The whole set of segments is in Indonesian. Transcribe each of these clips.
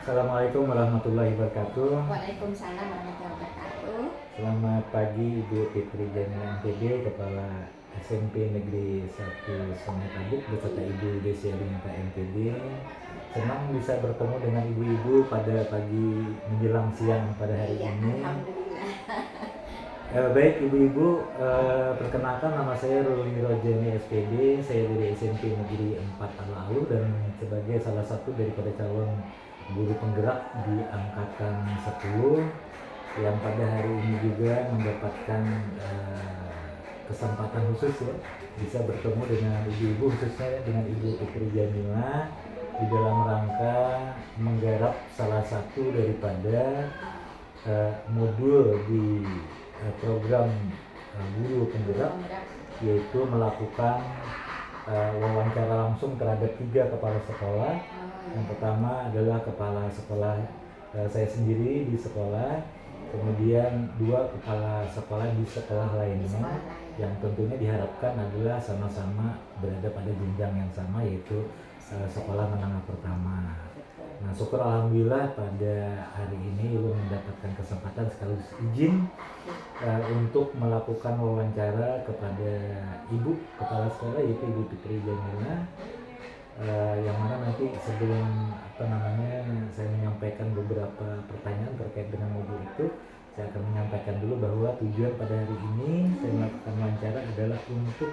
Assalamualaikum warahmatullahi wabarakatuh. Waalaikumsalam warahmatullahi wabarakatuh. Selamat pagi Ibu Fitri Jamila MPD, Kepala SMP Negeri 1 Sungai Tabuk beserta Ibu Desi Arinta MPD. Senang bisa bertemu dengan ibu-ibu pada pagi menjelang siang pada hari ini. Alhamdulillah. Baik ibu-ibu, perkenalkan nama saya Ruli Rojani SPD. Saya dari SMP Negeri 4 Talalu dan sebagai salah satu daripada calon guru penggerak di angkatan 10 yang pada hari ini juga mendapatkan kesempatan khusus ya bisa bertemu dengan ibu-ibu, khususnya dengan Ibu Fitri Jamila di dalam rangka menggarap salah satu daripada modul di program guru penggerak, yaitu melakukan wawancara langsung terhadap 3 kepala sekolah. Yang pertama adalah kepala sekolah saya sendiri di sekolah, kemudian 2 kepala sekolah di sekolah lainnya, yang tentunya diharapkan adalah sama-sama berada pada jenjang yang sama, yaitu sekolah menengah pertama. Nah, syukur alhamdulillah pada hari ini Ibu mendapatkan kesempatan sekaligus izin untuk melakukan wawancara kepada Ibu Kepala Sekolah, yaitu Ibu Fitri Jamila, yang mana nanti sebelum saya menyampaikan beberapa pertanyaan terkait dengan modul itu, saya akan menyampaikan dulu bahwa tujuan pada hari ini saya melakukan wawancara adalah untuk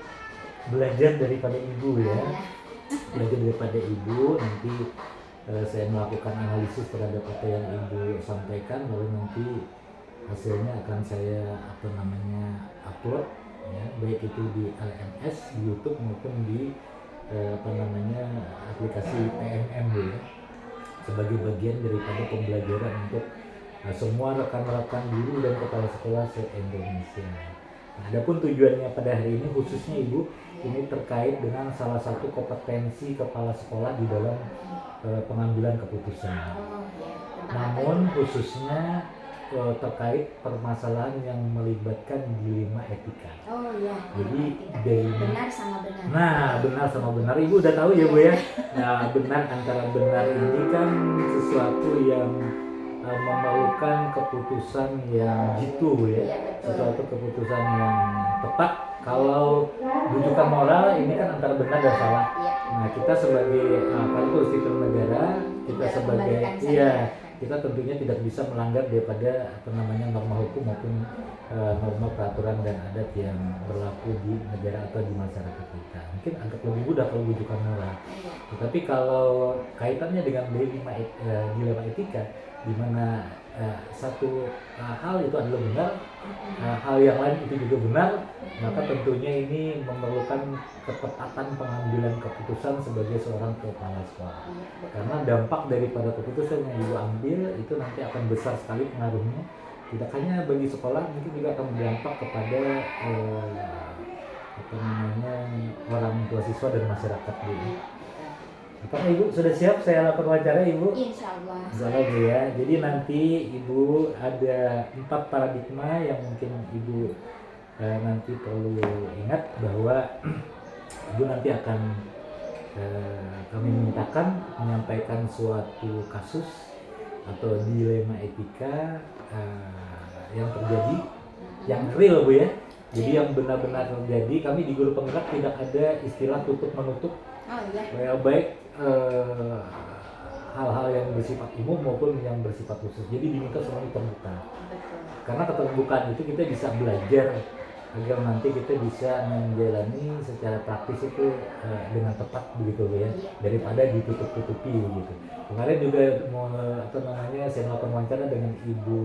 belajar daripada Ibu ya. Belajar daripada Ibu, nanti saya melakukan analisis terhadap apa yang Ibu sampaikan, lalu nanti hasilnya akan saya upload ya, baik itu di LMS di YouTube maupun di aplikasi PMM ya, sebagai bagian daripada pembelajaran untuk semua rekan-rekan guru dan kepala sekolah se-Indonesia. Nah, adapun tujuannya pada hari ini khususnya Ibu, ini terkait dengan salah satu kompetensi kepala sekolah di dalam pengambilan keputusan. Namun khususnya terkait permasalahan yang melibatkan dilema etika. Jadi benar sama benar. Nah, benar sama benar. Ibu udah tahu ya Bu ya. Nah, benar antara benar ini kan sesuatu yang memerlukan keputusan yang jitu Bu ya. Sesuatu keputusan yang tepat. Kalau rujukan moral ini kan antara benar dan salah. Nah, kita sebagai konstitusi negara, kita sebagai kita tentunya tidak bisa melanggar daripada norma hukum maupun norma peraturan dan adat yang berlaku di negara atau di masyarakat kita. Mungkin agak lebih mudah kalau rujukan moral. Tetapi kalau kaitannya dengan dilema etika, di mana satu hal itu adalah benar, hal yang lain itu juga benar, maka tentunya ini memerlukan ketepatan pengambilan keputusan sebagai seorang kepala sekolah. Karena dampak daripada keputusan yang Ibu ambil itu nanti akan besar sekali pengaruhnya, tidak hanya bagi sekolah, mungkin juga akan berdampak kepada orang tua siswa dan masyarakat Bu. Apakah Ibu sudah siap saya lakukan wawancara Ibu? Insyaallah. Insyaallah Bu ya. Jadi nanti Ibu ada 4 paradigma yang mungkin Ibu nanti perlu ingat bahwa Ibu nanti akan kami mintakan menyampaikan suatu kasus atau dilema etika yang terjadi, yang real Bu ya. Jadi yang benar-benar terjadi. Kami di Guru Penggerak tidak ada istilah tutup menutup. Baik hal-hal yang bersifat umum maupun yang bersifat khusus. Jadi diminta semuanya terbuka. Karena keterbukaan itu kita bisa belajar agar nanti kita bisa menjalani secara praktis itu dengan tepat begitu ya, daripada ditutup-tutupi begitu. Kemarin juga saya melakukan wawancara dengan Ibu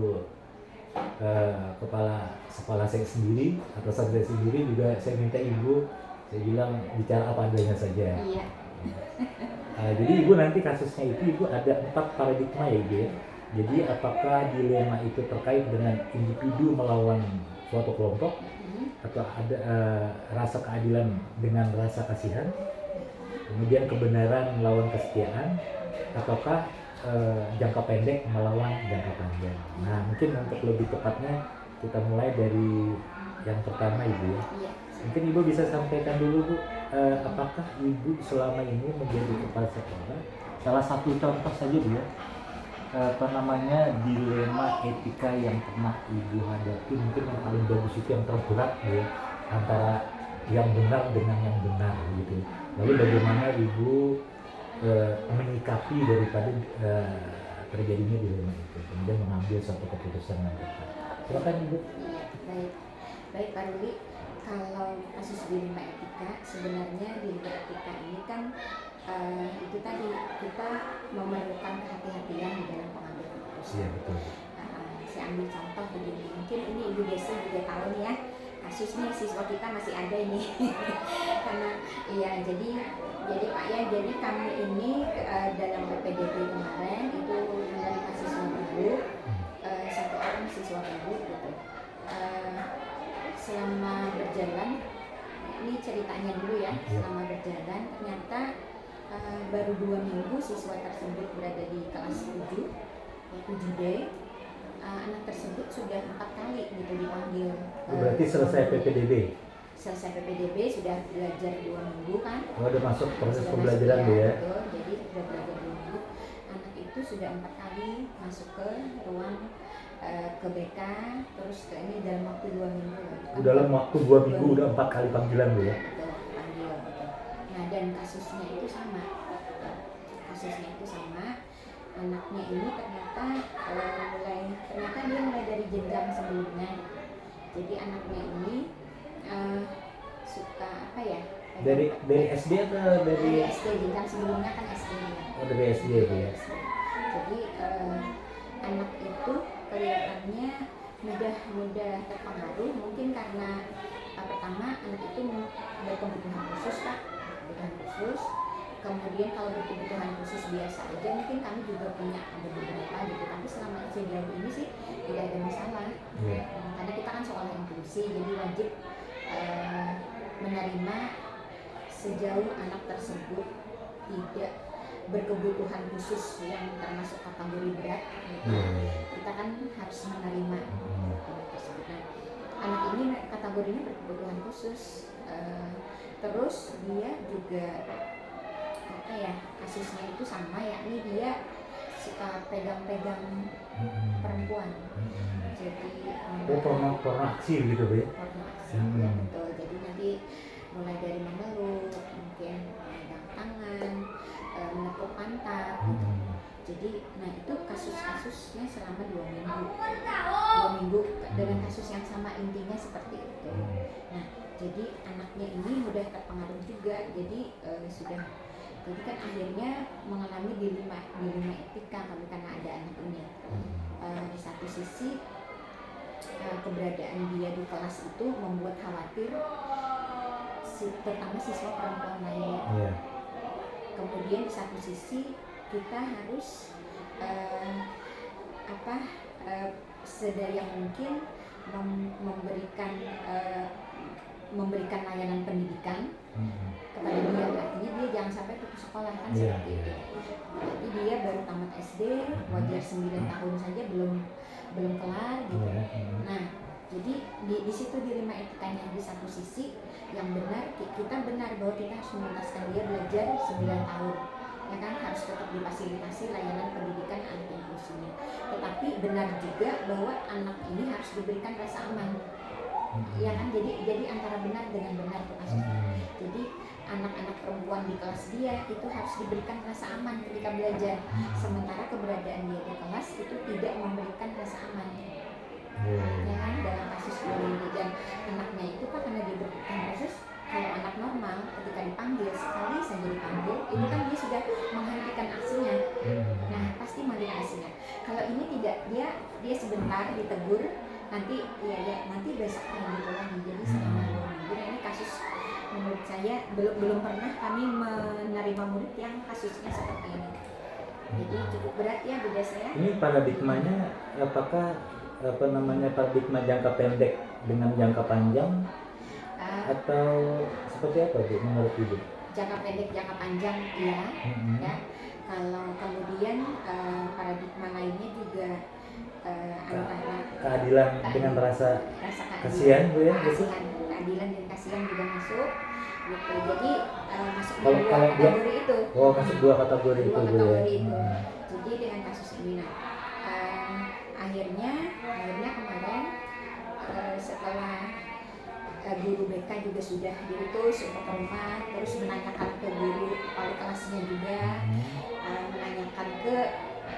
kepala sekolah saya sendiri, atasan saya sendiri juga, saya minta Ibu, saya bilang bicara apa adanya saja. Jadi Ibu nanti kasusnya itu Ibu ada 4 paradigma ya Ibu ya. Jadi apakah dilema itu terkait dengan individu melawan suatu kelompok, atau ada rasa keadilan dengan rasa kasihan, kemudian kebenaran melawan kesetiaan, ataukah jangka pendek melawan jangka panjang. Nah, mungkin untuk lebih tepatnya kita mulai dari yang pertama Ibu ya. Mungkin Ibu bisa sampaikan dulu Bu, apakah Ibu selama ini menjadi kepala sekolah, salah satu contoh saja Bu ya, dilema etika yang pernah ibu hadapi, mungkin yang paling bagus itu yang terberat ya, antara yang benar dengan yang benar gitu. Lalu bagaimana ibu menyikapi daripada terjadinya dilema itu, kemudian mengambil suatu keputusan yang tepat. Silakan ibu. Iya, baik Pak Ruli. Kalau kasus dilema etika, sebenarnya dilema etika ini kan itu tadi kita memerlukan kehati-hatian di dalam pengambil keputusan. Iya betul. Saya ambil contoh begini, mungkin ini Ibu Desi juga tahu nih ya, kasusnya siswa kita masih ada ini. Karena iya, jadi Pak ya, jadi kami ini dalam PPDB kemarin itu menerima siswa ibu, satu orang siswa ibu gitu. Selama berjalan, ini ceritanya dulu ya, selama berjalan ternyata baru 2 minggu siswa tersebut berada di kelas 7D, anak tersebut sudah 4 kali gitu dipanggil. Berarti selesai PPDB? Selesai PPDB, sudah belajar 2 minggu kan? Udah masuk proses Sudah pembelajaran masuk, ya? Betul, jadi sudah belajar 2 minggu. Anak itu sudah 4 kali masuk ke ruang ke BK, terus ke ini dalam waktu 2 minggu. Dalam waktu 2 minggu udah 4 kali panggilan bu ya? Betul, panggil betul. Nah, dan kasusnya itu sama. Anaknya ini ternyata dia mulai dari jenjang sebelumnya. Jadi anaknya ini suka apa ya? Dari SD atau dari SD, jenjang sebelumnya kan SD. Oh, dari SD ya. Jadi anak itu kelihatannya mudah terpengaruh, mungkin karena pertama anak itu berkebutuhan khusus Pak, kebutuhan khusus. Kemudian kalau berkebutuhan khusus biasa aja, mungkin kami juga punya ada beberapa gitu, tapi selama sejauh ini sih tidak ada masalah. Karena kita kan sekolah inklusi, jadi wajib menerima sejauh anak tersebut tidak berkebutuhan khusus yang termasuk kategori berat gitu. Kita kan harus menerima anak tersebut. Nah, anak ini kategorinya berkebutuhan khusus, terus dia juga apa ya, kasusnya itu sama, yakni dia suka pegang-pegang perempuan. Jadi pornografi gitu ya? Pornografi, ya betul. Jadi nanti mulai dari memeluk, mungkin memegang tangan, menepuk pantat gitu. Jadi, nah itu kasus-kasusnya selama 2 minggu. 2 minggu dengan kasus yang sama, intinya seperti itu. Nah, jadi anaknya ini mudah terpengaruh juga. Jadi jadi kan akhirnya mengalami dilema etika karena ada anak ini. Di satu sisi keberadaan dia di kelas itu membuat khawatir, terutama siswa perempuan lainnya. Kemudian di satu sisi kita harus sedaya mungkin memberikan layanan pendidikan kepada dia, artinya dia jangan sampai putus sekolah kan seperti itu. Jadi dia baru tamat SD, wajar 9 tahun saja belum kelar gitu. Nah, jadi di situ dilema etikanya. Di satu sisi yang benar, kita benar bahwa kita harus menuntaskan dia belajar 9 tahun. Ya kan, harus tetap difasilitasi layanan pendidikan anak inklusinya. Tetapi benar juga bahwa anak ini harus diberikan rasa aman. Ya kan, jadi antara benar dengan benar tuh kasusnya. Jadi anak-anak perempuan di kelas dia itu harus diberikan rasa aman ketika belajar, sementara keberadaan dia di kelas itu tidak memberikan rasa aman. Ya kan, dalam kasus ini. Dan anaknya itu kan karena dia berkebutuhan khusus, kalau anak normal ketika dipanggil sekali saja dipanggil, itu kan dia sudah menghentikan aksinya. Nah, pasti menghentikan aksinya. Kalau ini tidak, dia sebentar ditegur, nanti besok gitu lagi. Jadi selama 2 minggu. Nah, ini kasus menurut saya belum pernah kami menerima murid yang kasusnya seperti ini. Jadi cukup berat ya Bu Des ya. Ini paradigmanya apakah paradigma jangka pendek dengan jangka panjang atau seperti apa Bu menurut Ibu? Jangka pendek, jangka panjang ya. Ya. Kalau kemudian paradigma lainnya juga antara keadilan dengan rasa kasihan Bu ya, gitu. Keadilan dan kasihan juga masuk gitu. Jadi masuk kalau kategori itu. Masuk 2 kategori itu Bu ya. Jadi dengan kasus ini, nah akhirnya kemarin setelah guru BK juga sudah diutus untuk ke rumah, terus menanyakan ke guru wali kelasnya juga, menanyakan ke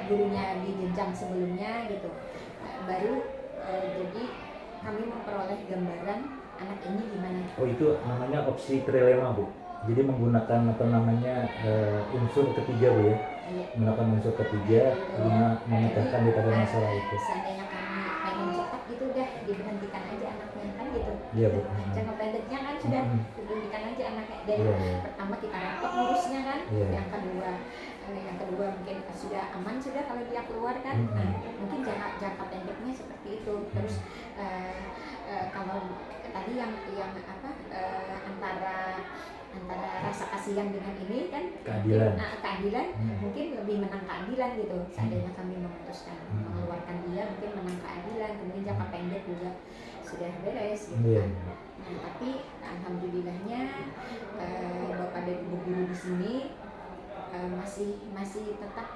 gurunya di jenjang sebelumnya gitu. Baru jadi kami memperoleh gambaran anak ini gimana. Oh, itu namanya opsi trilema, Bu. Jadi menggunakan unsur ketiga, Bu ya. Iya. Menggunakan unsur ketiga guna memecahkan daripada masalah itu. Seandainya kami pengen cepat gitu, udah diberhentikan aja anaknya kan gitu. Iya, Bu. Jangka pendeknya kan sudah diberhentikan aja anaknya. Dari pertama kita rapat ngurusnya kan. Yang kedua mungkin sudah aman sudah kalau dia keluar kan. Nah, mungkin jangka pendeknya seperti itu. Terus kalau tadi yang antara rasa kasihan dengan ini kan keadilan mungkin lebih menang keadilan gitu. Seandainya kami memutuskan mengeluarkan dia, mungkin menang keadilan, kemudian jangka pendek juga sudah beres gitu kan. Nah, tapi alhamdulillahnya Bapak dan Ibu guru di sini masih tetap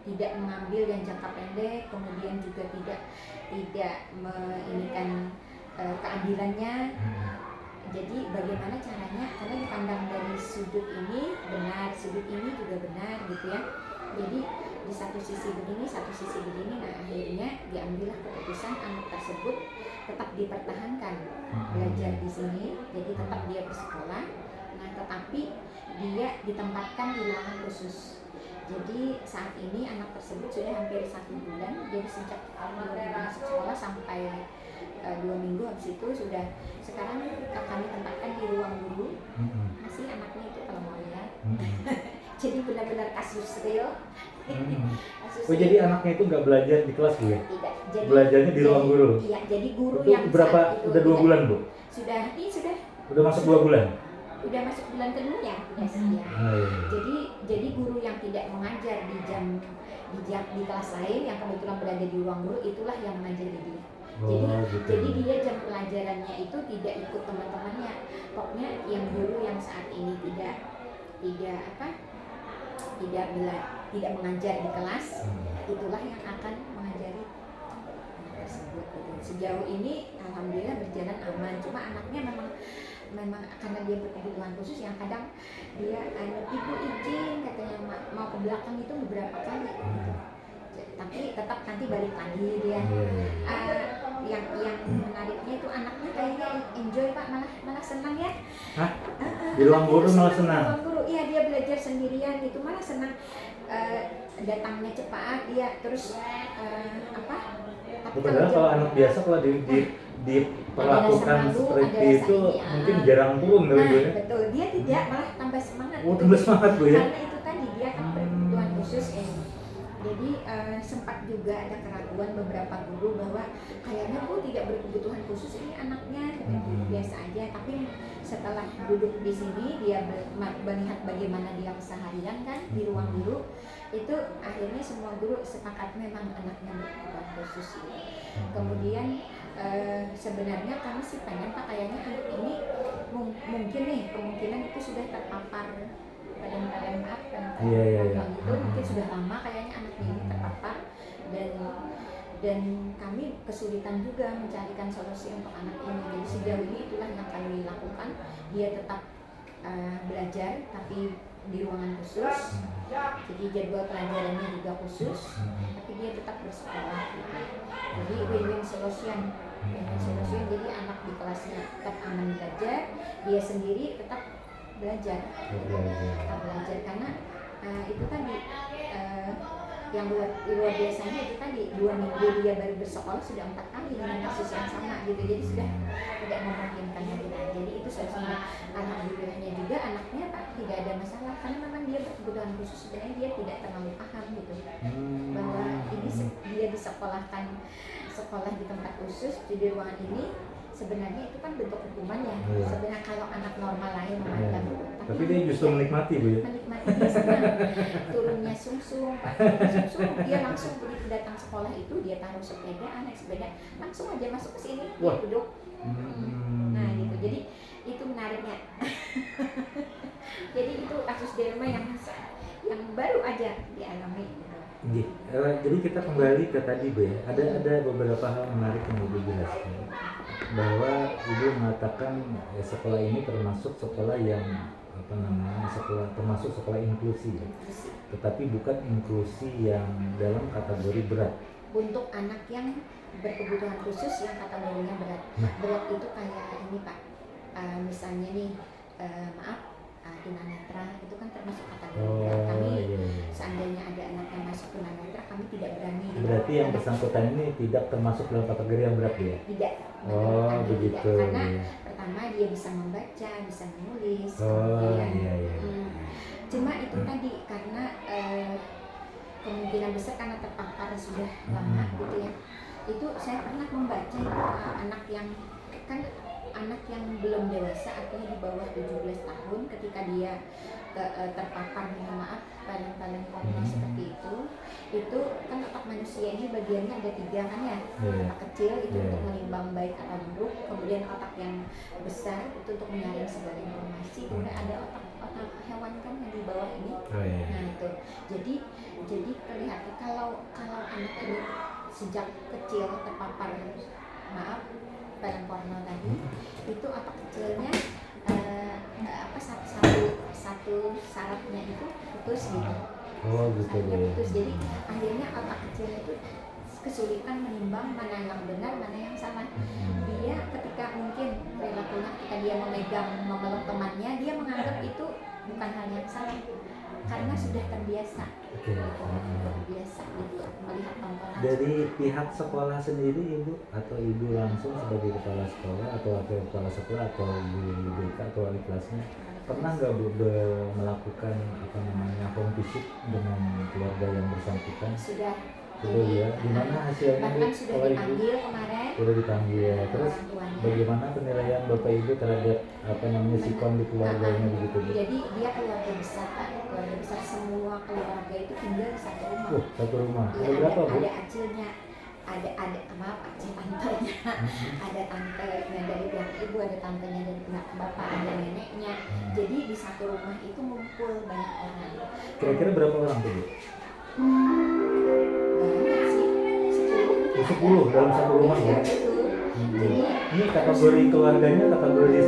tidak mengambil yang jangka pendek, kemudian juga tidak menginginkan keadilannya. Jadi bagaimana caranya, karena dipandang dari sudut ini benar, sudut ini juga benar gitu ya. Jadi di satu sisi begini, nah akhirnya diambillah keputusan anak tersebut tetap dipertahankan belajar di sini, jadi tetap dia bersekolah. Nah, tetapi dia ditempatkan di ruangan khusus. Jadi saat ini anak tersebut sudah hampir 1 bulan, jadi sejak dia masuk sekolah sampai 2 minggu, habis itu sudah sekarang kami tempatkan di ruang guru. Masih anaknya itu kalau mau lihat. Jadi benar-benar kasus real. Oh, jadi anaknya itu nggak belajar di kelas, Bu ya? Tidak. Jadi, belajarnya di ruang guru. Iya, jadi guru itu yang berapa? itu Udah 2 bulan, Bu? Sudah. Udah masuk 2 bulan? Udah masuk bulan kedua ya. Jadi guru yang tidak mengajar di kelas lain yang kebetulan berada di ruang guru, itulah yang mengajari dia. Jadi dia jam pelajarannya itu tidak ikut teman-temannya. Pokoknya yang guru yang saat ini tidak mengajar di kelas, itulah yang akan mengajari anak tersebut. Sejauh ini alhamdulillah berjalan aman. Cuma anaknya memang karena dia berkebutuhan khusus, yang kadang dia ibu izin katanya mau ke belakang itu beberapa kali gitu. Tapi tetap nanti balik lagi dia. Yang menariknya itu anaknya kayaknya enjoy Pak, malah senang ya. Hah? Di ruang guru malah senang? Di ruang guru, iya, dia belajar sendirian gitu, malah senang. Datangnya cepat dia, terus padahal kalau anak biasa kalau diperlakukan seperti itu mungkin jarang turun dari Bu ya? Betul, dia tidak, malah tambah semangat. Oh, tambah semangat Bu ya? Karena itu tadi dia kan berkebutuhan khusus ya. Jadi sempat juga ada keraguan beberapa guru bahwa kayaknya Bu tidak berkebutuhan khusus ini anaknya, biasa aja. Tapi setelah duduk di sini dia melihat bagaimana dia keseharian kan di ruang guru, itu akhirnya semua guru sepakat memang anaknya berkebutuhan khusus. Kemudian sebenarnya kami sih pengen Pak, kayaknya anak ini mungkin nih kemungkinan itu sudah terpapar pada itu mungkin sudah lama kayaknya anaknya ini terpapar, dan kami kesulitan juga mencarikan solusi untuk anak ini. Jadi sejauh ini itulah yang kami lakukan, dia tetap belajar tapi di ruangan khusus, jadi jadwal pelajarannya juga khusus, tapi dia tetap bersekolah gitu. Jadi win-win solution, jadi anak di kelasnya tetap aman belajar, dia sendiri tetap belajar karena itu tadi yang luar biasanya itu tadi 2 minggu dia baru bersekolah sudah 4 kali dengan kasus yang sama gitu. Jadi sudah tidak memungkinkan lagi. Jadi itu solusinya. Alhamdulillahnya juga anaknya Pak tidak ada masalah, karena memang dia berkebutuhan khusus, sebenarnya dia tidak terlalu paham gitu bahwa ini dia disekolahkan sekolah di tempat khusus di ruangan ini. Sebenarnya itu kan bentuk hukuman ya. Sebenarnya kalau anak normal lain memandang, tapi dia justru menikmati Bu ya? Menikmati, dia senang. Turunnya sungsung, dia langsung begitu datang sekolah itu dia taruh sepeda, naik sepeda, langsung aja masuk ke sini, dia duduk. Nah gitu, jadi itu menariknya. Jadi itu kasus dilema yang baru aja dialami gitu. Jadi kita kembali ke tadi Bu ya. Ada beberapa hal menarik yang Ibu jelaskan, bahwa Ibu mengatakan sekolah ini termasuk sekolah yang termasuk sekolah inklusi ya. Tetapi bukan inklusi yang dalam kategori berat. Untuk anak yang berkebutuhan khusus yang kategorinya berat. Berat itu kayak ini Pak. Misalnya nih tunanetra itu kan termasuk kategori berat. Kami seandainya ada anak yang masuk tunanetra, kami tidak berani. Berarti yang bersangkutan ini tidak termasuk dalam kategori yang berat ya? Tidak. Begitu. Tidak. Karena pertama dia bisa membaca, bisa menulis. Cuma itu tadi karena kemungkinan besar karena terpapar sudah lama gitu ya. Itu saya pernah membaca anak yang belum dewasa, artinya di bawah 17 tahun, ketika dia terpapar, mohon maaf, talent porno seperti itu kan otak manusia ini bagiannya ada 3 kan ya. Otak kecil itu untuk menimbang baik atau buruk, kemudian otak yang besar itu untuk menyaring segala informasi, kemudian ada otak hewan kan yang di bawah ini. Nah itu jadi kelihatan kalau anak ini sejak kecil terpapar film porno tadi, itu otak kecilnya satu sarafnya itu putus gitu. Putus. Jadi akhirnya otak kecilnya itu kesulitan menimbang mana yang benar, mana yang salah. Dia ketika mungkin perilakunya ketika dia memeluk temannya, dia menganggap itu bukan hal yang salah karena sudah terbiasa. Terbiasa gitu melihat tontonan. Dari pihak sekolah sendiri Ibu atau Ibu langsung sebagai kepala sekolah atau wakil kepala sekolah atau Ibu BK atau wali kelasnya pernah nggak Bu melakukan home visit dengan keluarga yang bersangkutan? Sudah ya. Gimana hasilnya? Bahkan sudah dipanggil kemarin. Sudah dipanggil. Terus bagaimana penilaian Bapak Ibu terhadap sikon di keluarganya begitu? Jadi dia keluarga besar Pak. Keluarga besar, semua keluarga itu tinggal di satu rumah. Satu rumah. Ya, ada berapa Bu? Ada acilnya, ada acil tantenya, ada tantenya dari pihak ibu, ada tantenya dari pihak bapak, ada neneknya. Jadi di satu rumah itu ngumpul banyak orang. Kira-kira berapa orang tuh Bu? Banyak sih, 10 dalam satu rumah ya? Jadi ini kategori keluarganya kategori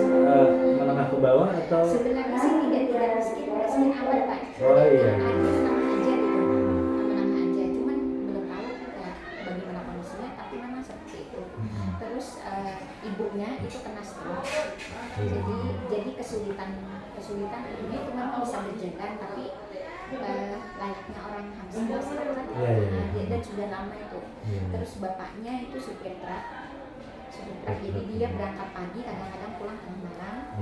menengah ke bawah atau? Sebenarnya sih tidak miskin amat Pak. Iya. Menengah aja gitu, menengah aja. Cuman belum tahu bagaimana kondisinya, tapi memang seperti itu. Terus ibunya itu kena stroke. Jadi kesulitan ibunya itu memang bisa berjalan, tapi layaknya orang hamil kan. Dan sudah lama itu. Terus bapaknya itu supir truk. Jadi dia berangkat pagi, kadang-kadang pulang tengah malam.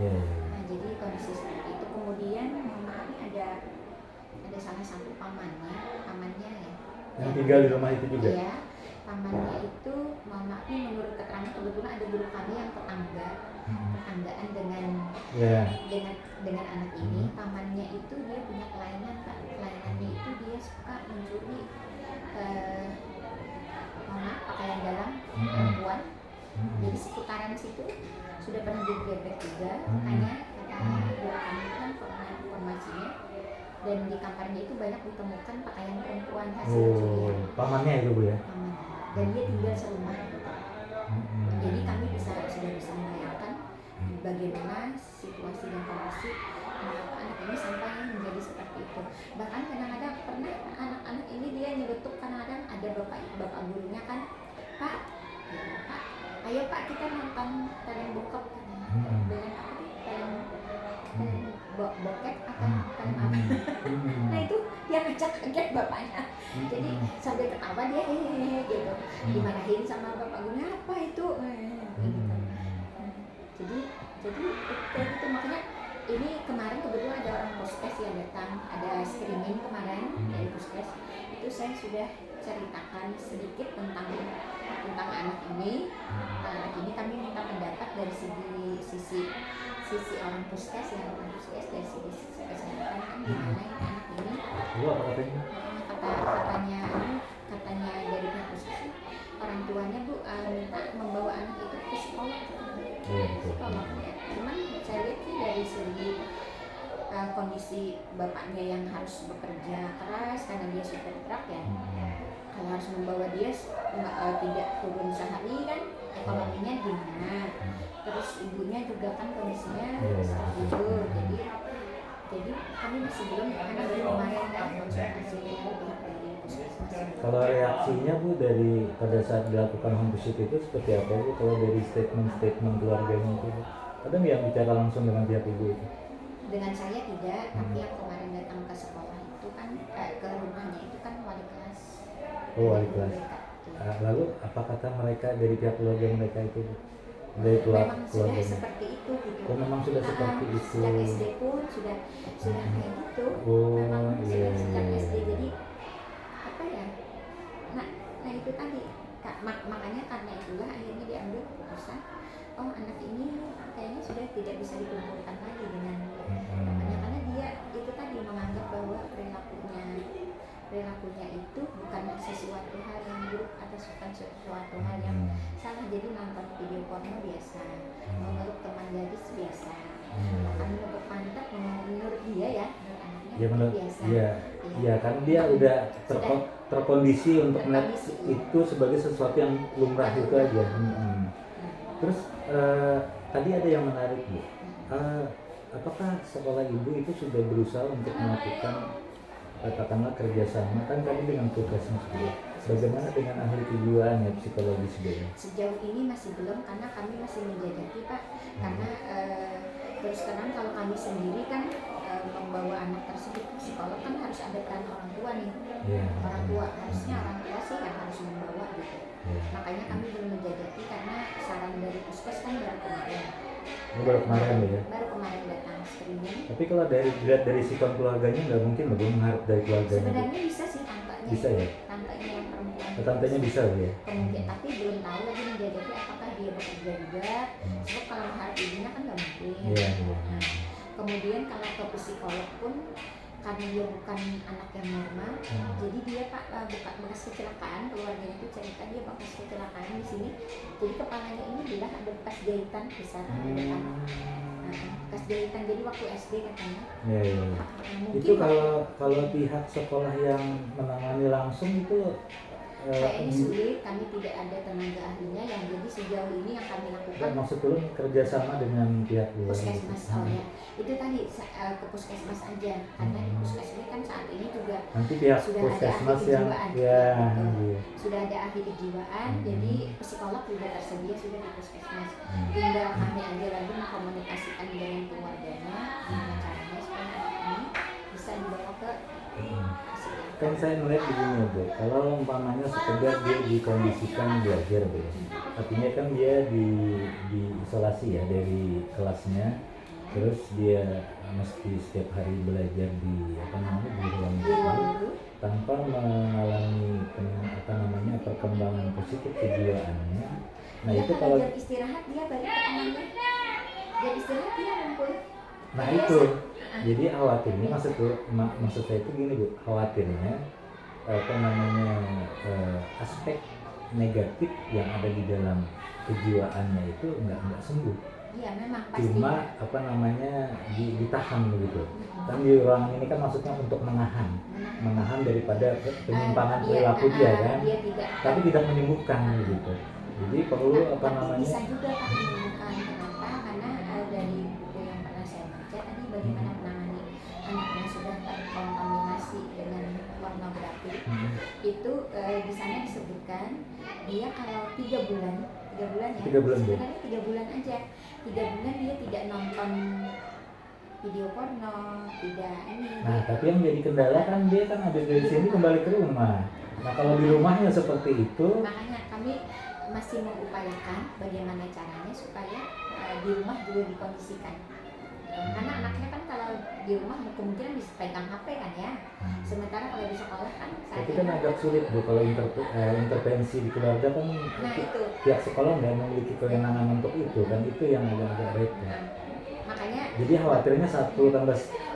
Nah, jadi kondisi seperti itu. Kemudian maaf ada salah satu pamannya ya. Yang tinggal di rumah itu juga. Iya, pamannya itu maaf nih, menurut keterangan kebetulan ada guru kami yang tetanggaan dengan anak ini. Pamannya itu dia punya kelainan Pak. Kelainannya itu dia suka mencuri pakaian dalam perempuan. Jadi seputaran situ sudah pernah digebek juga, makanya kata kami kan informasinya, dan di kamarnya itu banyak ditemukan pakaian perempuan hasil curian. Pamannya itu Bu ya? Pamannya. Dan dia tinggal serumah. Jadi kami sudah bisa membayangkan bagaimana situasi dan kondisi mengapa anak ini sampai menjadi seperti itu. Bahkan kadang-kadang pernah anak-anak ini dia nyelutuk, kadang-kadang ada bapak gurunya kan, Pak, ayo Pak kita nonton film bokep dengan apa sih, film bokep atau film apa? Nah itu dia ngajak kaget bapaknya. Jadi sambil ketawa dia gitu, dimarahin sama bapak gurunya, apa itu? Gitu. Jadi kayak gitu, makanya ini kemarin kebetulan ada orang puskes yang datang, ada screening kemarin dari puskes. Itu saya sudah ceritakan sedikit tentang anak ini. Kami minta pendapat dari sisi orang puskes dari sisi kesehatan kan gimana anak ini. Apa katanya? Katanya dari pihak puskes orang tuanya Bu minta membawa anak itu ke sekolah. Psikolog ya. Cuman saya lihat sih dari segi kondisi bapaknya yang harus bekerja keras karena dia supir truk ya. Kalau harus membawa dia tidak turun sehari kan ekonominya gimana. Terus ibunya juga kan kondisinya seperti itu. Jadi kami masih belum, karena baru kemarin kan konsultasi dengan pihak dari puskesmas. Kalau reaksinya Bu dari pada saat dilakukan home visit itu seperti apa Bu? Kalau dari statement keluarganya itu Bu? Ada nggak yang bicara langsung dengan pihak ibu itu? Dengan saya tidak, tapi yang kemarin datang ke sekolah itu kan ke rumahnya itu kan wali kelas. Oh, wali kelas. Lalu apa kata mereka dari pihak keluarga mereka itu Bu? Dari memang sudah keluarganya seperti itu gitu. Oh, memang sudah seperti itu. Sejak SD pun sudah kayak gitu. Oh, memang iya, sudah sejak iya. SD. Jadi apa ya? Nah itu tadi makanya karena itulah akhirnya diambil keputusan. Oh, anak ini kayaknya sudah tidak bisa dikumpulkan lagi dengan namanya, karena dia itu tadi menganggap bahwa perilakunya itu bukan sesuatu hal yang buruk atau bukan sesuatu hal yang salah. Jadi nonton video porno biasa, menurut teman gadis biasa, akan menurut pantat menurut dia ya, menurut anaknya biasa. Iya kan dia udah terkondisi untuk melihat itu sebagai sesuatu yang lumrah itu aja. Terus tadi ada yang menarik Bu. Apakah sekolah ibu itu sudah berusaha untuk melakukan katakanlah kerjasama kan tadi dengan puskesmas Bu? Bagaimana dengan ahli kejiwaan ya, psikologis Bu? Sejauh ini masih belum, karena kami masih menjajaki Pak. Karena terus terang kalau kami sendiri kan membawa anak tersebut ke psikolog kan harus ada peran orang tua nih. Orang tua harusnya orang tua sih yang harus membawa gitu. Makanya kami belum menjajaki karena saran dari puskes kan baru kemarin. Baru kemarin ya? Baru kemarin datang screening. Tapi kalau dari sikap keluarganya nggak mungkin Bapak mengharap dari keluarganya? Sebenarnya bisa sih tantanya. Bisa ya? Tantanya yang perempuan. Tantanya bisa ya? Kemungkinan, tapi belum tahu lagi menjajaki apakah dia bekerja juga. Sebab kalau mengharap ibunya kan nggak mungkin. Nah, kemudian kalau ke psikolog pun karena dia bukan anak yang normal, jadi dia bekas kecelakaan, keluarganya itu cerita dia bekas kecelakaan di sini, jadi kepalanya ini bilang ada bekas jahitan besar di depan, bekas jahitan, jadi waktu SD katanya. Itu kalau pihak sekolah yang menangani langsung itu kayaknya sulit, kami tidak ada tenaga ahlinya yang jadi sejauh ini yang kami lakukan. Maksud dulu kerjasama dengan pihak puskesmas. Ya itu tadi ke puskesmas aja, karena di puskesmas kan saat ini juga nanti pihak sudah puskesmas ada ahli kejiwaan, sudah ada ahli kejiwaan, jadi psikolog juga tersedia sudah di puskesmas. Tinggal kami aja lagi mengkomunikasikan dengan keluarganya gimana caranya supaya anak ini bisa dibawa ke kan saya melihat begini Bu, kalau umpamanya sekedar dia dikondisikan belajar Bu, artinya kan dia diisolasi ya dari kelasnya, terus dia mesti setiap hari belajar di ruang guru tanpa mengalami perkembangan positif kejiwaannya. Nah ya, itu kalau jam istirahat dia balik ke temannya, jam istirahat dia ngumpul. Nah itu, jadi khawatirnya maksud saya itu gini Bu, khawatirnya aspek negatif yang ada di dalam kejiwaannya itu nggak sembuh. Iya memang pasti. Cuma ditahan begitu. Kan di ruangan ini kan maksudnya untuk menahan daripada penyimpangan perilaku dia kan, tapi tidak menyembuhkan gitu. Jadi perlu bisa juga kan menyembuhkan. Kenapa? Karena dari buku yang pernah saya baca tadi bagaimana menangani anak yang sudah terkontaminasi dengan pornografi. Itu di sana disebutkan dia kalau 3 bulan ya, sebenarnya 3 bulan aja, 3 bulan dia tidak nonton video porno, tidak ini. Nah tapi yang jadi kendala kan dia kan habis dari sini kembali ke rumah. Nah kalau di rumahnya seperti itu, makanya kami masih mengupayakan bagaimana caranya supaya di rumah juga dikondisikan. Karena anaknya kan kalau di rumah kemungkinan bisa pegang HP kan ya. Sementara kalau di sekolah kan tapi kan agak sulit Bu kalau intervensi di keluarga kan. Itu pihak sekolah nggak memiliki kewenangan untuk itu kan, itu yang agak repot. Makanya jadi khawatirnya satu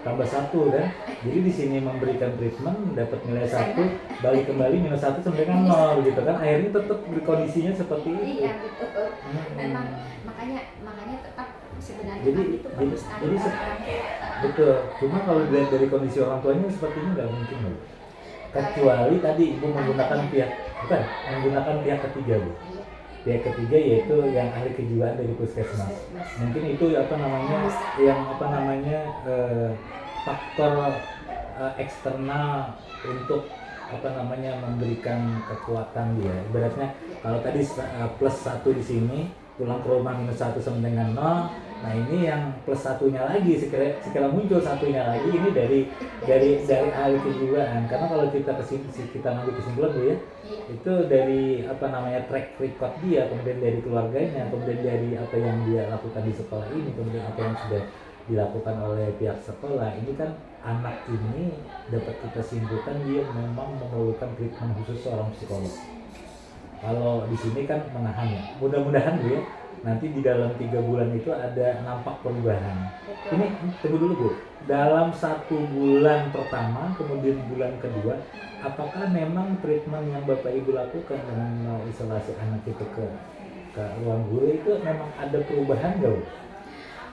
tambah 1 kan. Jadi di sini memberikan treatment dapat nilai 1, balik kembali -1 sampai dengan 0 gitu kan. Akhirnya tetap kondisinya seperti itu. Iya betul. Memang makanya tetap sebenarnya jadi itu bagus sekali orang tua. betul. Cuma kalau dilihat dari kondisi orang tuanya sepertinya nggak mungkin loh. Kecuali tadi ibu menggunakan menggunakan pihak ketiga bu. Pihak ketiga yaitu yang ahli kejiwaan dari puskesmas. Mungkin itu faktor eksternal untuk memberikan kekuatan dia. Ibaratnya kalau tadi +1 di sini, pulang ke rumah -1 sama dengan 0. Nah ini yang +1-nya lagi sekira muncul 1-nya lagi ini dari ahli kejiwaan. Karena kalau kita ngambil kesimpulan Bu ya, itu dari track record dia, kemudian dari keluarganya, kemudian dari apa yang dia lakukan di sekolah ini, kemudian apa yang sudah dilakukan oleh pihak sekolah. Ini kan anak ini dapat kita simpulkan dia memang memerlukan treatment khusus seorang psikolog. Kalau di sini kan menahan ya, mudah-mudahan Bu ya, nanti di dalam 3 bulan itu ada nampak perubahan. Ini tunggu dulu Bu, dalam 1 bulan pertama, kemudian bulan kedua, apakah memang treatment yang Bapak Ibu lakukan dengan isolasi anak itu ke ruang guru itu memang ada perubahan nggak Bu?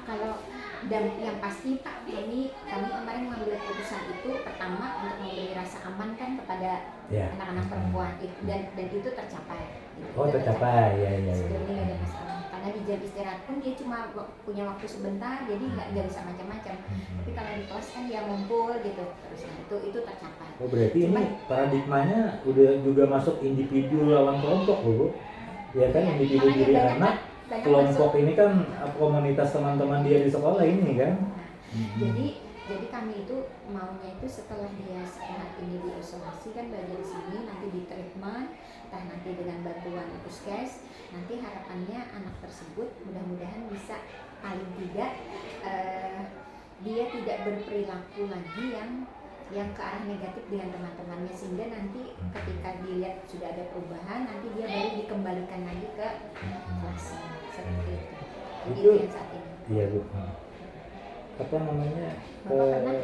Kalau dan yang pasti Pak, kami kemarin mengambil keputusan itu pertama untuk memberi rasa aman kan kepada anak-anak perempuan itu, dan itu tercapai. Tercapai ya. Sebelumnya nggak ada masalah. Karena di jam istirahat pun dia cuma punya waktu sebentar, jadi nggak bisa macam-macam. Tapi kalau di kelas kan dia ngumpul gitu terus, itu tercapai. Berarti ini paradigmanya udah juga masuk individu lawan kelompok Bu. Ya kan, individu diri anak. Kelompok ini kan komunitas teman-teman dia di sekolah ini kan. Jadi kami itu maunya itu setelah dia sehat ini diisolasi kan belajar di sini, nanti di treatment, nanti dengan bantuan puskes, nanti harapannya anak tersebut mudah-mudahan bisa paling tidak dia tidak berperilaku lagi yang ke arah negatif dengan teman-temannya, sehingga nanti ketika dilihat sudah ada perubahan, nanti dia baru dikembalikan lagi ke kelas seperti itu. Itu yang saat ini. Iya Bu. Bapak pernah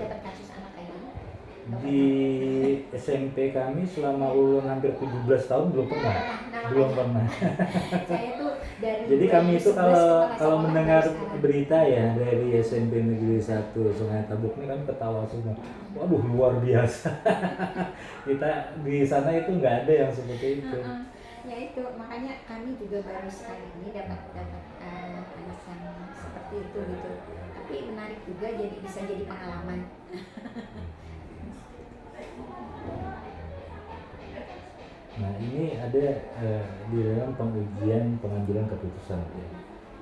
dapat kasus anak kayak gini? Di SMP kami selama ulun hampir 17 tahun belum pernah. Saya tuh dari jadi kami itu kalau mendengar berita ya dari SMP Negeri 1 Sungai Tabuk ini kan ketawa semua. Waduh luar biasa. Kita di sana itu nggak ada yang seperti itu. Ya itu makanya kami juga baru sekali ini dapat anak yang seperti itu gitu. Tapi menarik juga, jadi bisa jadi pengalaman. Nah ini ada di dalam pengambilan keputusan ya.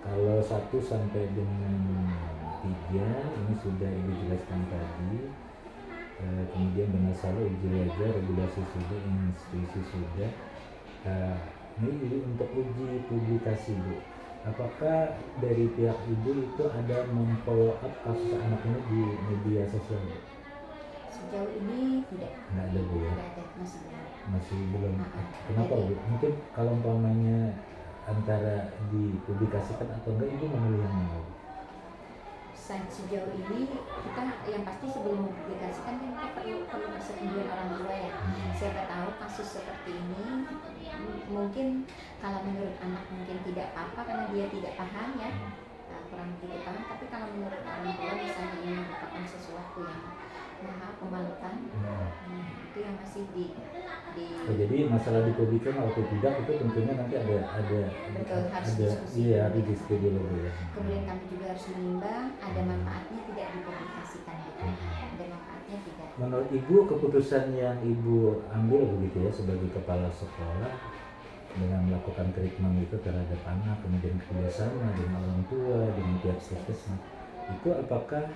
Kalau 1 sampai dengan 3 ini sudah Ibu jelaskan tadi. Kemudian benar salah uji wajar, regulasi sudah, institusi sudah. Ini untuk uji publikasi Bu. Apakah dari pihak Ibu itu ada memfollow up kasus anak ini di media sosial Bu? Sejauh ini tidak. Nggak ada Bu ya? Nggak ada, masih belum. Kenapa Bu? Mungkin kalau umpamanya antara dipublikasikan atau enggak, Ibu memilih yang mana? Sejauh ini kita yang pasti sebelum mempublikasikan kan kita perlu persetujuan orang tua ya. Siapa tahu kasus seperti ini mungkin kalau menurut anak mungkin tidak apa-apa karena dia tidak paham ya, kurang begitu paham. Tapi kalau menurut orang tua misalnya ini merupakan sesuatu yang memalukan, itu yang masih jadi masalah dipublikasikan atau tidak itu tentunya nanti ada harus diskusi. Iya, harus diskusi dulu ya. Kemudian kami juga harus menimbang ada manfaatnya tidak dipublikasikan gitu. Ada manfaatnya tidak. Menurut Ibu keputusan yang Ibu ambil begitu ya sebagai kepala sekolah dengan melakukan treatment itu terhadap anak, kemudian kerjasama dengan orang tua, dengan pihak puskesmas, itu apakah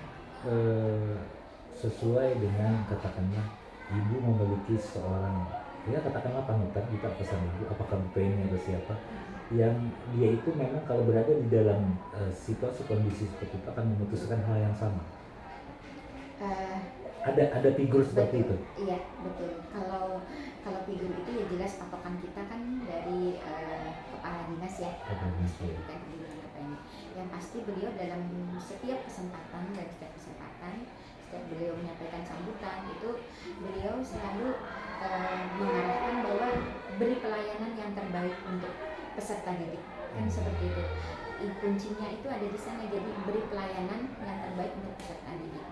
sesuai dengan katakanlah Ibu memiliki seorang ya katakanlah panutan, kita pesan Ibu, apakah Bu Penny atau siapa yang dia itu memang kalau berada di dalam situasi kondisi seperti itu akan memutuskan hal yang sama? Ada figur seperti itu? Iya betul. Kalau figur itu ya jelas patokan kita kan dari kepala dinas ya. Bukan yang pasti beliau dalam setiap kesempatan setiap beliau menyampaikan sambutan itu beliau selalu mengarahkan bahwa beri pelayanan yang terbaik untuk peserta didik, kan seperti itu. Kuncinya itu ada di sana, jadi beri pelayanan yang terbaik untuk peserta didik.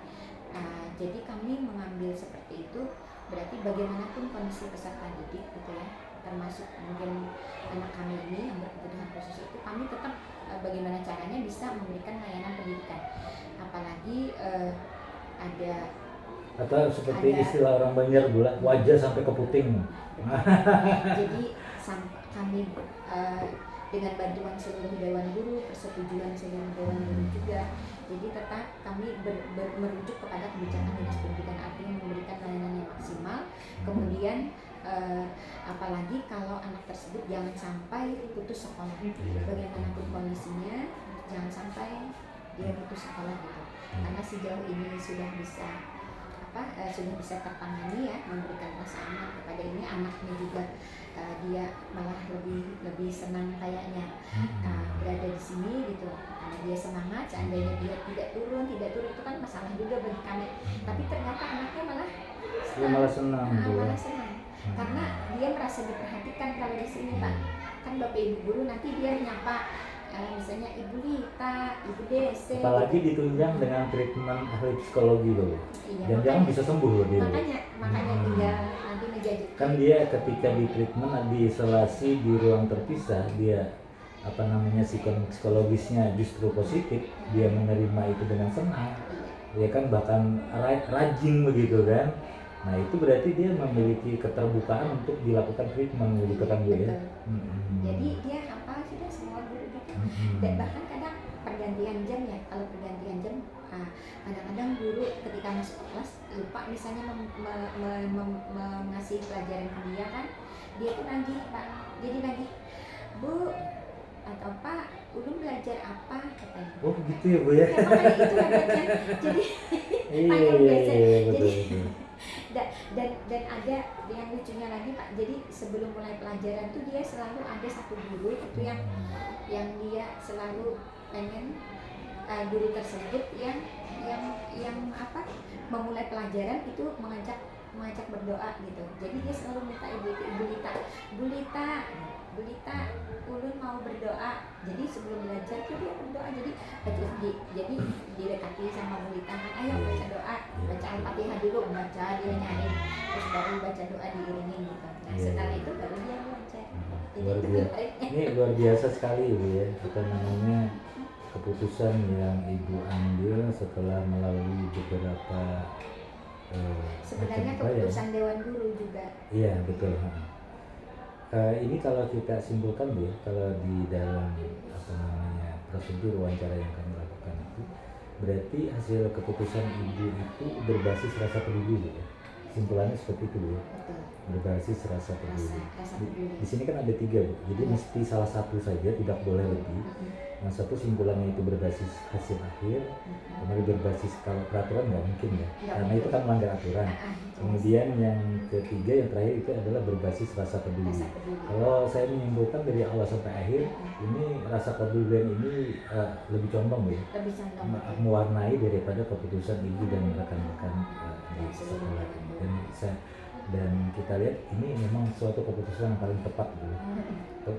Jadi kami mengambil seperti itu, berarti bagaimanapun kondisi peserta didik gitu ya, termasuk mungkin anak kami ini yang berkebutuhan khusus itu, kami tetap bagaimana caranya bisa memberikan layanan pendidikan. Apalagi ada atau seperti istilah orang Banjar bilang wajah sampai ke puting. Jadi kami dengan bantuan seluruh dewan guru, persetujuan seluruh dewan guru juga, jadi tetap kami merujuk kepada kebijakan dinas pendidikan, artinya memberikan layanan yang maksimal. Kemudian apalagi kalau anak tersebut jangan sampai putus sekolah, bagaimanapun kondisinya jangan sampai dia putus sekolah gitu, karena sejauh ini sudah bisa tertangani ya, memberikan rasa aman kepada ini anaknya juga, dia malah lebih senang kayaknya berada di sini gitu, karena dia semangat. Seandainya dia tidak turun itu kan masalah juga bagi kami, tapi ternyata anaknya malah senang. Karena dia merasa diperhatikan kalau di sini Pak. Kan Bapak Ibu guru nanti dia nyapa misalnya Ibu Lita, Ibu Dese. Apalagi ditunjang dengan treatment ahli psikologi loh. Iya, jangan bisa sembuh loh dia. Makanya tinggal nanti menjadi. Kan dia ketika di treatment, di isolasi di ruang terpisah, dia psikologisnya justru positif, dia menerima itu dengan senang. Dia kan bahkan rajin begitu kan. Nah itu berarti dia memiliki keterbukaan untuk dilakukan treatment begitu kan Bu ya. Jadi dia hafal sudah semua guru gitu. Dan bahkan kadang pergantian jam ya, kalau pergantian jam kadang-kadang guru ketika masuk kelas lupa misalnya mengasih pelajaran ke dia kan, dia tuh nagih Pak, jadi nagih Bu atau Pak, Ulum belajar apa katanya. Oh gitu ya Bu ya. Makanya itu hebatnya. Jadi betul. Dan ada yang lucunya lagi Pak, jadi sebelum mulai pelajaran tuh dia selalu ada satu guru itu yang dia selalu pengen guru tersebut yang memulai pelajaran itu mengajak berdoa gitu. Jadi dia selalu minta Ibu Lita, Ulun mau berdoa. Jadi sebelum belajar tuh dia berdoa. Jadi didekati sama Bu Lita kan, ayo baca doa, baca Al-Fatihah dulu, baca dia nyanyi, terus baru baca doa diiringin gitu. Nah setelah itu baru dia belajar. Ini luar biasa sekali Bu ya, keputusan yang Ibu ambil setelah melalui beberapa sebenarnya keputusan Dewan Guru juga. Iya betul. Ini kalau kita simpulkan Bu ya, kalau di dalam prosedur wawancara yang kami lakukan itu, berarti hasil keputusan Ibu itu berbasis rasa peduli Bu ya. Simpulannya seperti itu Bu ya. Berbasis rasa peduli. Di sini kan ada 3 Bu, jadi mesti salah satu saja, tidak boleh lebih. Yang satu simpulannya itu berbasis hasil akhir, kemudian berbasis kalau peraturan nggak mungkin ya, karena itu kan melanggar aturan. Kemudian yang ketiga, yang terakhir itu adalah berbasis rasa peduli. Kalau saya menyimpulkan dari awal sampai akhir, ini rasa pedulian ini lebih condong ya, mewarnai daripada keputusan Ibu dan rekan-rekan di sekolah ini. Dan kita lihat ini memang suatu keputusan yang paling tepat gitu.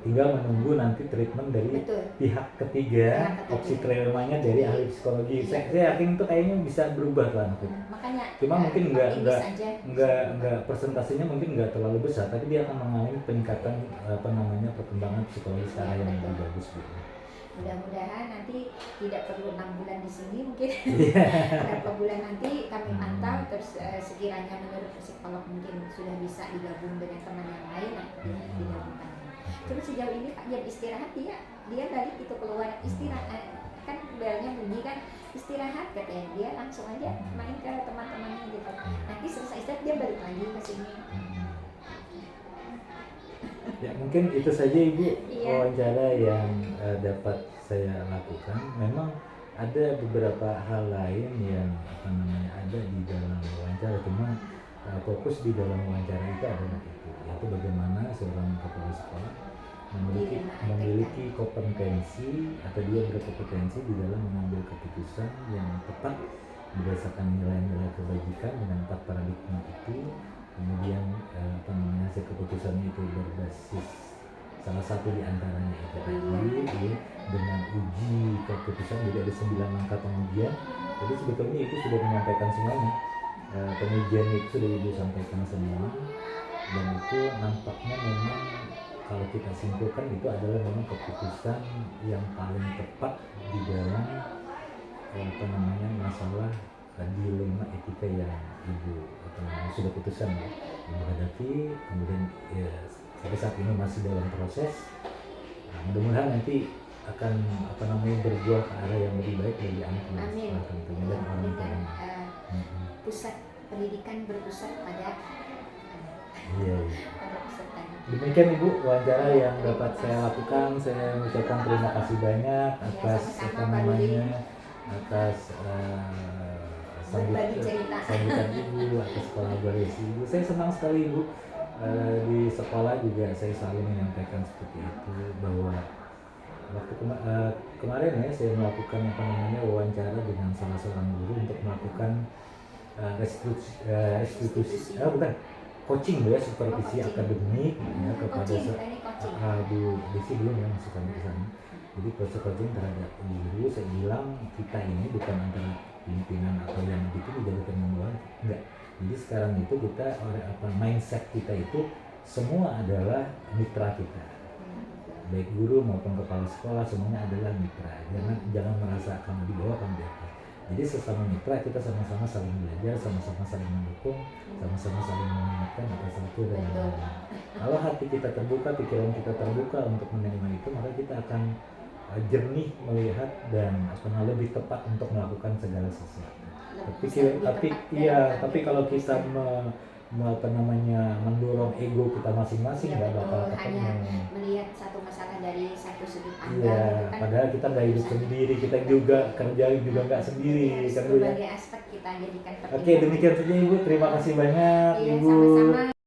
Tinggal menunggu nanti treatment dari pihak ketiga, opsi kelimanya dari ahli psikologi. Saya yakin itu kayaknya bisa berubah lah nanti. Makanya cuma mungkin enggak persentasenya mungkin enggak terlalu besar, tapi dia akan mengalami peningkatan perkembangan psikologis secara yang lebih bagus gitu. Mudah-mudahan nanti tidak perlu 6 bulan di sini, mungkin beberapa bulan nanti kami pantau, terus sekiranya menurut psikolog mungkin sudah bisa digabung dengan teman yang lain, digabungkan. Terus sejauh ini Pak jam istirahat dia balik itu keluar istirahat, kan belnya bunyi kan, istirahat katanya, dia langsung aja main ke teman-temannya gitu. Nanti selesai istirahat dia balik lagi ke sini. Ya mungkin itu saja Ibu wawancara yang dapat saya lakukan. Memang ada beberapa hal lain yang ada di dalam wawancara, cuma fokus di dalam wawancara itu adalah itu, yaitu bagaimana seorang kepala sekolah memiliki kompetensi atau dia berkompetensi di dalam mengambil keputusan yang tepat berdasarkan nilai-nilai kebajikan dengan 4 paradigma itu. Kemudian hasil keputusannya itu berbasis salah satu di antaranya itu tadi ya, dengan uji keputusan. Jadi ada 9 langkah pengujian. Jadi sebetulnya itu sudah menyampaikan semuanya. Pengujian itu sudah disampaikan semua, dan itu nampaknya memang kalau kita simpulkan itu adalah memang keputusan yang paling tepat di dalam masalah dilema etika yang ibu sudah putuskan ya, ibu hadapi. Kemudian ya sampai saat ini masih dalam proses. Mudah-mudahan nanti akan berbuah ke arah yang lebih baik bagi anak tentunya dan orang tua. Pusat pendidikan berpusat pada iya. pada peserta. Demikian Ibu wawancara yang dapat saya lakukan. Saya mengucapkan terima kasih banyak atas atas sambutan Ibu, atas kolaborasi Ibu. Saya senang sekali Ibu. Di sekolah juga saya selalu menyampaikan seperti itu, bahwa waktu kemarin ya saya melakukan wawancara dengan salah seorang guru untuk melakukan coaching ya, supervisi akademik ya kepada Bu Desi belum ya masukkan ke sana. Jadi coaching terhadap guru. Saya bilang kita ini bukan antara pimpinan atau yang gitu dijadikan membuat, enggak. Jadi sekarang itu kita mindset kita itu semua adalah mitra kita, baik guru maupun kepala sekolah, semuanya adalah mitra. Jangan merasa kamu di bawah, kamu di atas. Jadi sesama mitra kita sama-sama saling belajar, sama-sama saling mendukung, sama-sama saling mengingatkan atas satu dan lain. Kalau hati kita terbuka, pikiran kita terbuka untuk menerima itu, maka kita akan jernih melihat dan lebih tepat untuk melakukan segala sesuatu. Tapi kalau kita mendorong ego kita masing-masing nggak bakal ketemu. Hanya melihat satu masalah dari satu sudut pandang. Iya, padahal kita nggak hidup sendiri, kita juga kerja juga nggak sendiri. Berbagai aspek kita jadikan pertimbangan. Oke, demikian saja Ibu. Terima kasih banyak Ibu. Sama-sama.